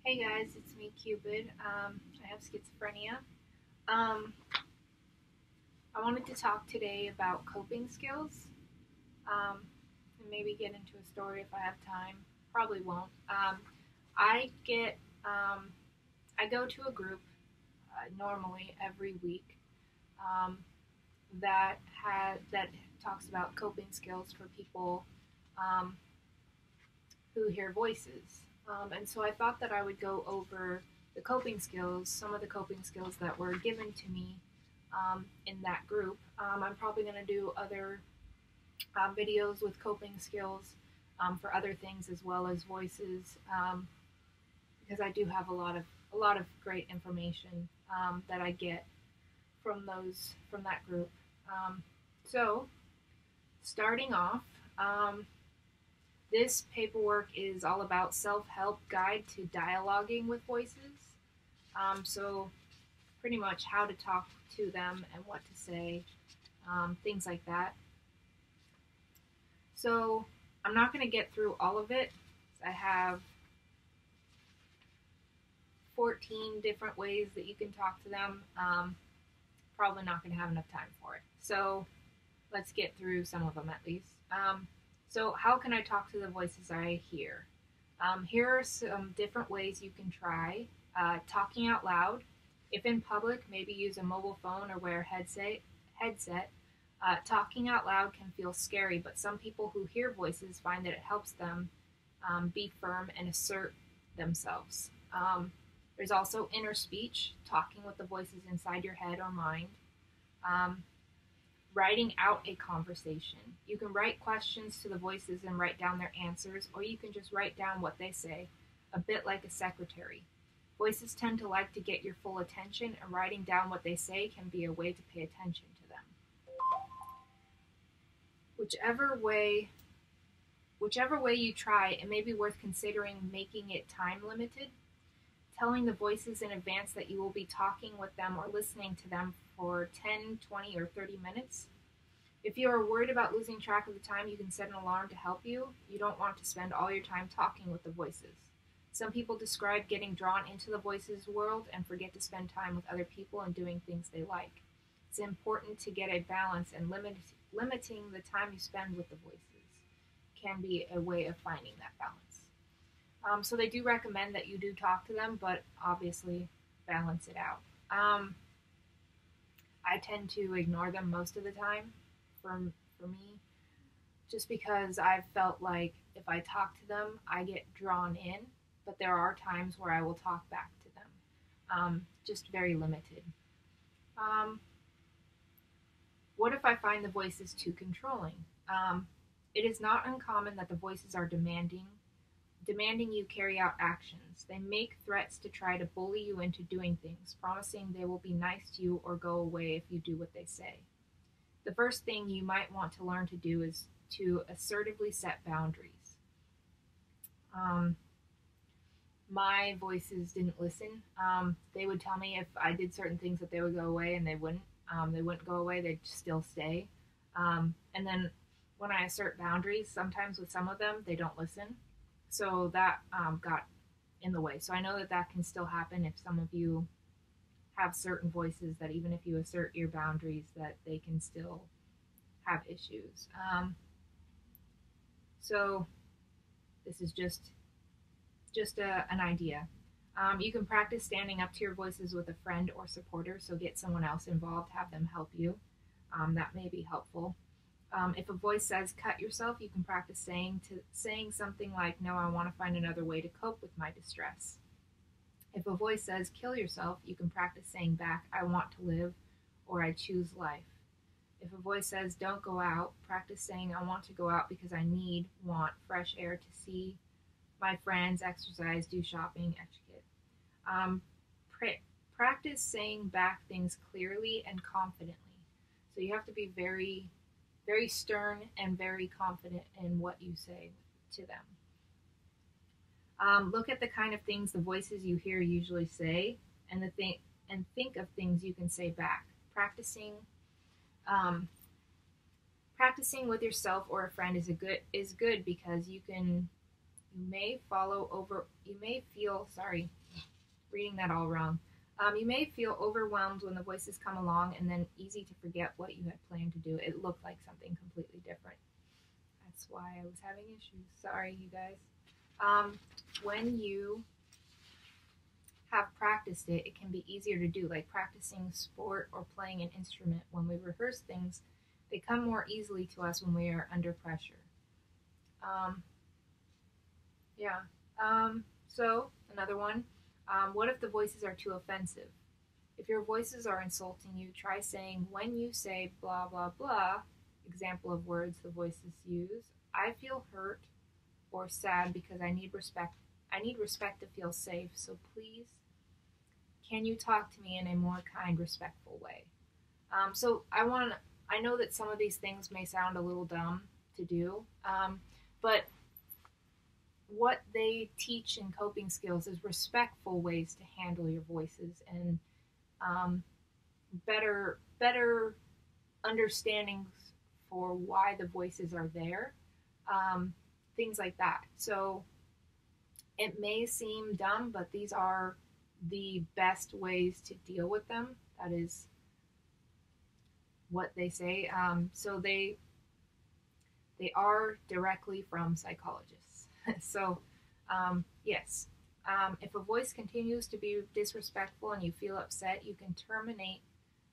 Hey guys, it's me, Cupid. I have schizophrenia. Um, I wanted to talk today about coping skills, and maybe get into a story if I have time. Probably won't. I get, I go to a group normally every week um, that talks about coping skills for people um, who hear voices. And so I thought that I would go over the coping skills, some of the coping skills that were given to me in that group. I'm probably going to do other videos with coping skills for other things as well as voices, because I do have a lot of great information that I get from that group. So starting off, um, this paperwork is all about self-help guide to dialoguing with voices. So pretty much how to talk to them and what to say, things like that. So I'm not going to get through all of it. I have 14 different ways that you can talk to them. Probably not going to have enough time for it. So let's get through some of them at least. So how can I talk to the voices I hear? Here are some different ways you can try talking out loud. If in public, maybe use a mobile phone or wear a headset. Talking out loud can feel scary, but some people who hear voices find that it helps them be firm and assert themselves. There's also inner speech, talking with the voices inside your head or mind. Um, Writing out a conversation. You can write questions to the voices and write down their answers, or you can just write down what they say, a bit like a secretary. Voices tend to like to get your full attention, and writing down what they say can be a way to pay attention to them. Whichever way whichever way you try, it may be worth considering making it time limited, telling the voices in advance that you will be talking with them or listening to them for 10, 20, or 30 minutes. If you are worried about losing track of the time, you can set an alarm to help you. You don't want to spend all your time talking with the voices. Some people describe getting drawn into the voices world and forget to spend time with other people and doing things they like. It's important to get a balance, and limiting the time you spend with the voices can be a way of finding that balance. So they do recommend that you do talk to them, but obviously balance it out. I tend to ignore them most of the time for me, just because I've felt like if I talk to them, I get drawn in, but there are times where I will talk back to them, just very limited. Um, what if I find the voices too controlling? It is not uncommon that the voices are demanding you carry out actions. They make threats to try to bully you into doing things, promising they will be nice to you or go away if you do what they say. The first thing you might want to learn to do is to assertively set boundaries. Um, my voices didn't listen. They would tell me if I did certain things that they would go away, and they wouldn't. They wouldn't go away. They'd still stay. And then when I assert boundaries, sometimes with some of them, they don't listen. So that got in the way. So I know that that can still happen if some of you have certain voices that even if you assert your boundaries, that they can still have issues. So this is just an idea. You can practice standing up to your voices with a friend or supporter. So get someone else involved, have them help you. That may be helpful. If a voice says cut yourself, you can practice saying something like, no, I want to find another way to cope with my distress. If a voice says kill yourself, you can practice saying back, I want to live, or I choose life. If a voice says don't go out, practice saying I want to go out because I want fresh air to see my friends, exercise, do shopping, etiquette. Um, Practice saying back things clearly and confidently. So you have to be very, very stern and very confident in what you say to them. Look at the kind of things the voices you hear usually say, and think of things you can say back. Um, Practicing with yourself or a friend is good because you can You may feel, sorry, reading that all wrong. You may feel overwhelmed when the voices come along and then easy to forget what you had planned to do. It looked like something completely different. That's why I was having issues. Sorry, you guys. When you have practiced it, it can be easier to do, like practicing sport or playing an instrument. When we rehearse things, they come more easily to us when we are under pressure. Yeah. So, another one. What if the voices are too offensive? If your voices are insulting you, try saying, when you say blah, blah, blah, example of words the voices use, I feel hurt or sad because I need respect. I need respect to feel safe, so please, can you talk to me in a more kind, respectful way? I know that some of these things may sound a little dumb to do, but what they teach in coping skills is respectful ways to handle your voices and better understandings for why the voices are there, things like that. So it may seem dumb, but these are the best ways to deal with them. That is what they say. So they are directly from psychologists. So yes, if a voice continues to be disrespectful and you feel upset, you can terminate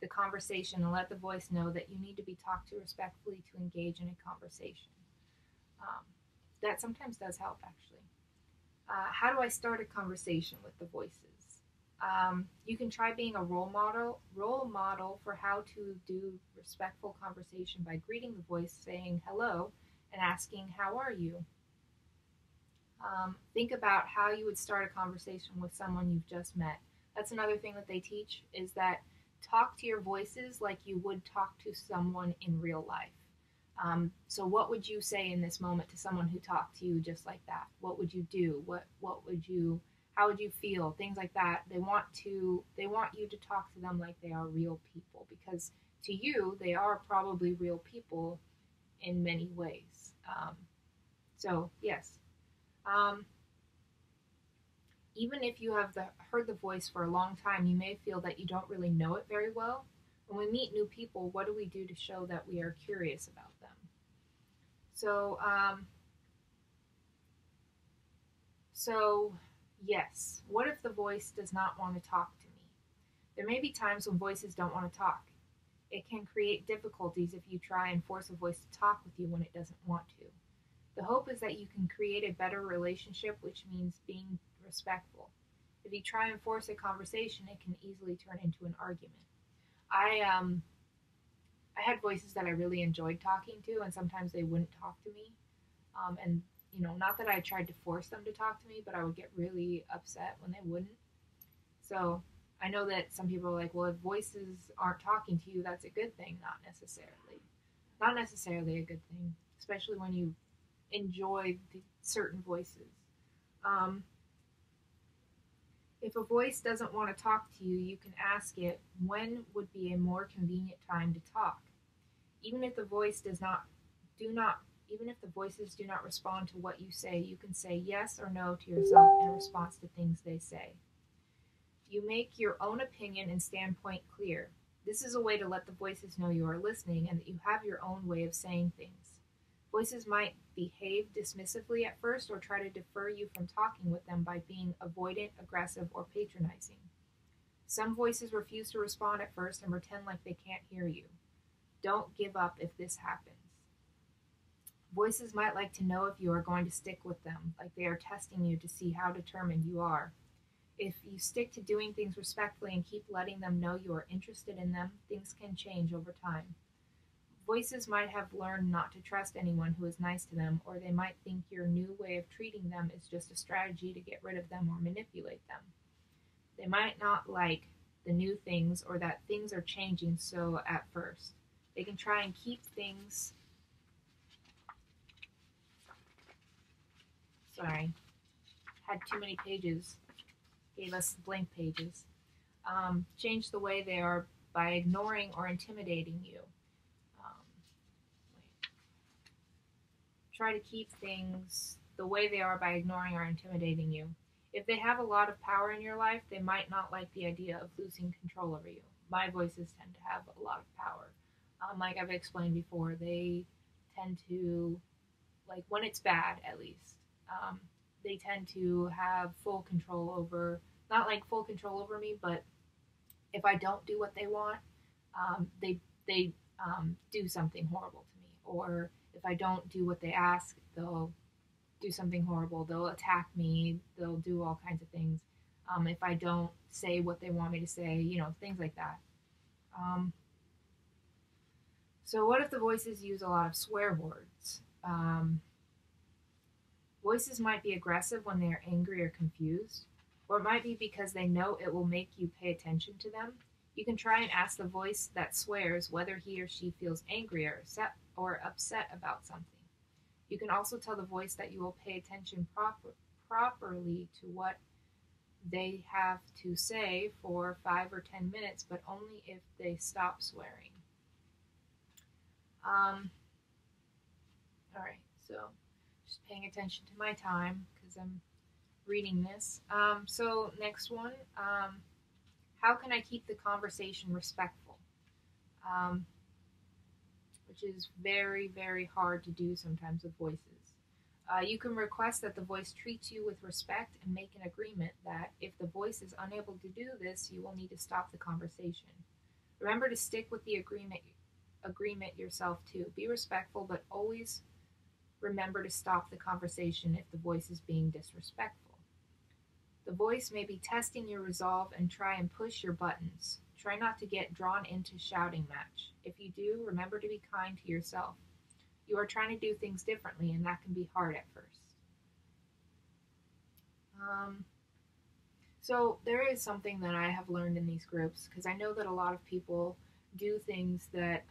the conversation and let the voice know that you need to be talked to respectfully to engage in a conversation. That sometimes does help, actually. How do I start a conversation with the voices? You can try being a role model for how to do respectful conversation by greeting the voice, saying hello, and asking, how are you? Think about how you would start a conversation with someone you've just met. That's another thing that they teach, is that talk to your voices like you would talk to someone in real life. So what would you say in this moment to someone who talked to you just like that? What would you do? How would you feel? Things like that. They want you to talk to them like they are real people, because to you, they are probably real people in many ways. So yes. Even if you have heard the voice for a long time, you may feel that you don't really know it very well. When we meet new people, what do we do to show that we are curious about them? So yes, what if the voice does not want to talk to me? There may be times when voices don't want to talk. It can create difficulties if you try and force a voice to talk with you when it doesn't want to. The hope is that you can create a better relationship, which means being respectful. If you try and force a conversation, it can easily turn into an argument. I had voices that I really enjoyed talking to, and sometimes they wouldn't talk to me. And not that I tried to force them to talk to me, but I would get really upset when they wouldn't. So I know that some people are like, well, if voices aren't talking to you, that's a good thing. Not necessarily. Not necessarily a good thing, especially when you enjoy certain voices. If a voice doesn't want to talk to you, you can ask it, when would be a more convenient time to talk? Even if the voices do not respond to what you say, you can say yes or no to yourself in response to things they say. You make your own opinion and standpoint clear. This is a way to let the voices know you are listening and that you have your own way of saying things. Voices might behave dismissively at first or try to deter you from talking with them by being avoidant, aggressive, or patronizing. Some voices refuse to respond at first and pretend like they can't hear you. Don't give up if this happens. Voices might like to know if you are going to stick with them, like they are testing you to see how determined you are. If you stick to doing things respectfully and keep letting them know you are interested in them, things can change over time. Voices might have learned not to trust anyone who is nice to them, or they might think your new way of treating them is just a strategy to get rid of them or manipulate them. They might not like the new things or that things are changing so at first. They can try and keep things... Sorry, had too many pages, gave us blank pages. Change the way they are by ignoring or intimidating you. Try to keep things the way they are by ignoring or intimidating you. If they have a lot of power in your life, they might not like the idea of losing control over you. My voices tend to have a lot of power. Like I've explained before, they tend to, like when it's bad at least, they tend to have full control over, not like full control over me, but if I don't do what they want, they do something horrible to me. Or if I don't do what they ask, they'll do something horrible. They'll attack me. They'll do all kinds of things. If I don't say what they want me to say, things like that. Um, so what if the voices use a lot of swear words? Voices might be aggressive when they are angry or confused, or it might be because they know it will make you pay attention to them. You can try and ask the voice that swears whether he or she feels angry or upset about something. You can also tell the voice that you will pay attention properly to what they have to say for 5 or 10 minutes, but only if they stop swearing. All right, so just paying attention to my time because I'm reading this. So next one, how can I keep the conversation respectful? Which is very, very hard to do sometimes with voices. You can request that the voice treats you with respect and make an agreement that if the voice is unable to do this, you will need to stop the conversation. Remember to stick with the agreement yourself too. Be respectful, but always remember to stop the conversation if the voice is being disrespectful. The voice may be testing your resolve and try and push your buttons. Try not to get drawn into shouting match. If you do, remember to be kind to yourself. You are trying to do things differently, and that can be hard at first. So there is something that I have learned in these groups, because I know that a lot of people do things that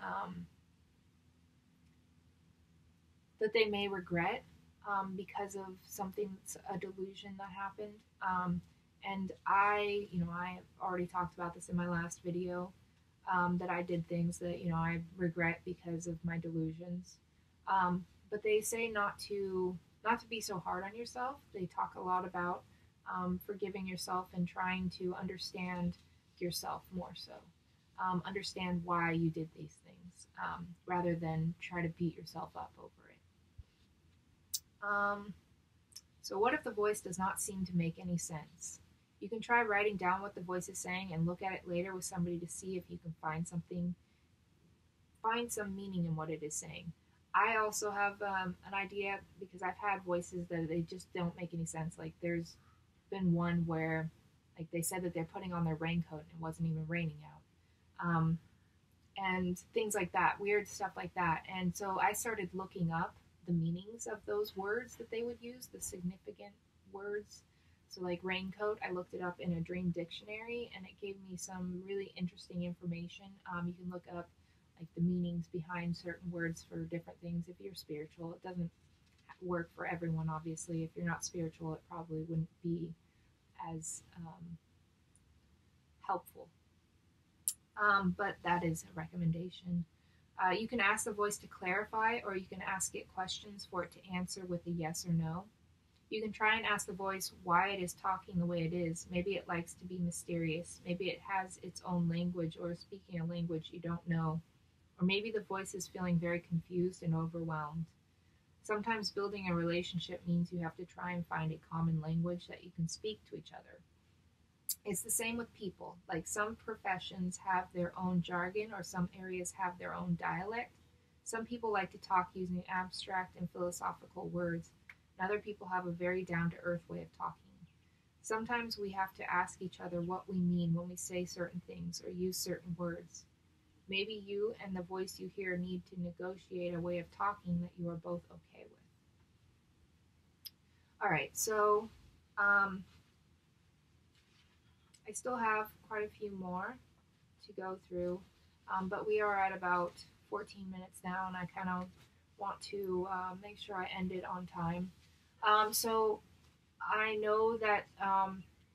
that they may regret because of a delusion that happened. And I already talked about this in my last video, that I did things that, I regret because of my delusions. But they say not to be so hard on yourself. They talk a lot about forgiving yourself and trying to understand yourself more so. Understand why you did these things, rather than try to beat yourself up over it. So what if the voice does not seem to make any sense? You can try writing down what the voice is saying and look at it later with somebody to see if you can find some meaning in what it is saying. I also have an idea, because I've had voices that they just don't make any sense. Like there's been one where like they said that they're putting on their raincoat and it wasn't even raining out. And things like that, weird stuff like that. And so I started looking up the meanings of those words that they would use, the significant words. So like raincoat, I looked it up in a dream dictionary and it gave me some really interesting information. You can look up like the meanings behind certain words for different things if you're spiritual. It doesn't work for everyone, obviously. If you're not spiritual, it probably wouldn't be as helpful. But that is a recommendation. You can ask the voice to clarify, or you can ask it questions for it to answer with a yes or no. You can try and ask the voice why it is talking the way it is. Maybe it likes to be mysterious. Maybe it has its own language or is speaking a language you don't know. Or maybe the voice is feeling very confused and overwhelmed. Sometimes building a relationship means you have to try and find a common language that you can speak to each other. It's the same with people. Like some professions have their own jargon, or some areas have their own dialect. Some people like to talk using abstract and philosophical words, and other people have a very down-to-earth way of talking. Sometimes we have to ask each other what we mean when we say certain things or use certain words. Maybe you and the voice you hear need to negotiate a way of talking that you are both okay with. All right, so I still have quite a few more to go through, but we are at about 14 minutes now, and I kind of want to make sure I end it on time. So I know that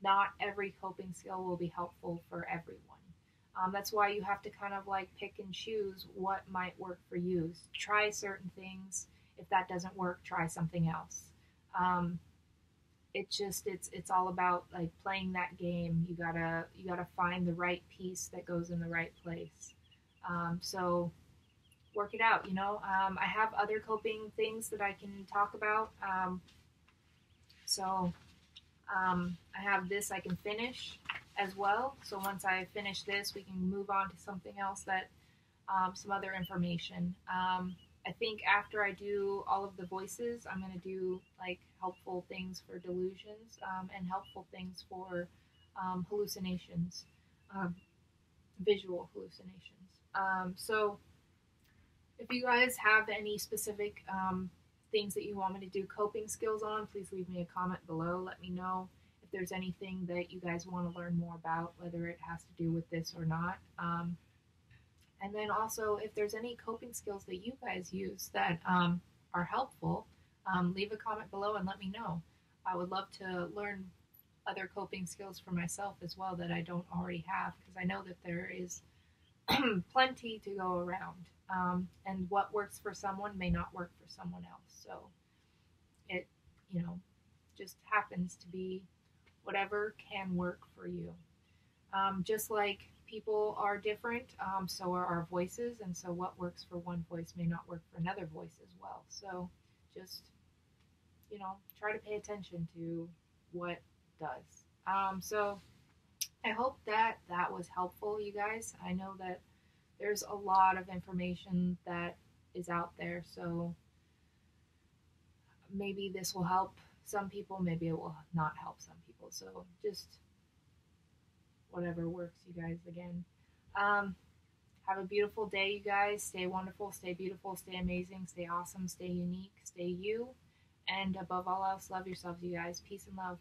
not every coping skill will be helpful for everyone. That's why you have to kind of like pick and choose what might work for you. Try certain things. If that doesn't work, try something else. Um, it's all about like playing that game. You gotta find the right piece that goes in the right place. So work it out. I have other coping things that I can talk about. So I have this I can finish as well. So once I finish this, we can move on to something else that some other information. I think after I do all of the voices, I'm going to do like helpful things for delusions and helpful things for hallucinations, um, visual hallucinations. So if you guys have any specific things that you want me to do coping skills on, please leave me a comment below. Let me know if there's anything that you guys want to learn more about, whether it has to do with this or not. And then also, if there's any coping skills that you guys use that are helpful, leave a comment below and let me know. I would love to learn other coping skills for myself as well that I don't already have, because I know that there is plenty to go around. And what works for someone may not work for someone else. So it, you know, just happens to be whatever can work for you. Just like people are different, so are our voices, and so what works for one voice may not work for another voice as well. So just, try to pay attention to what does. So I hope that that was helpful, you guys. I know that there's a lot of information that is out there, so maybe this will help some people, maybe it will not help some people. So just whatever works, you guys, again. Um, have a beautiful day, you guys. Stay wonderful, stay beautiful, stay amazing, stay awesome, stay unique, stay you. And above all else, love yourselves, you guys. Peace and love.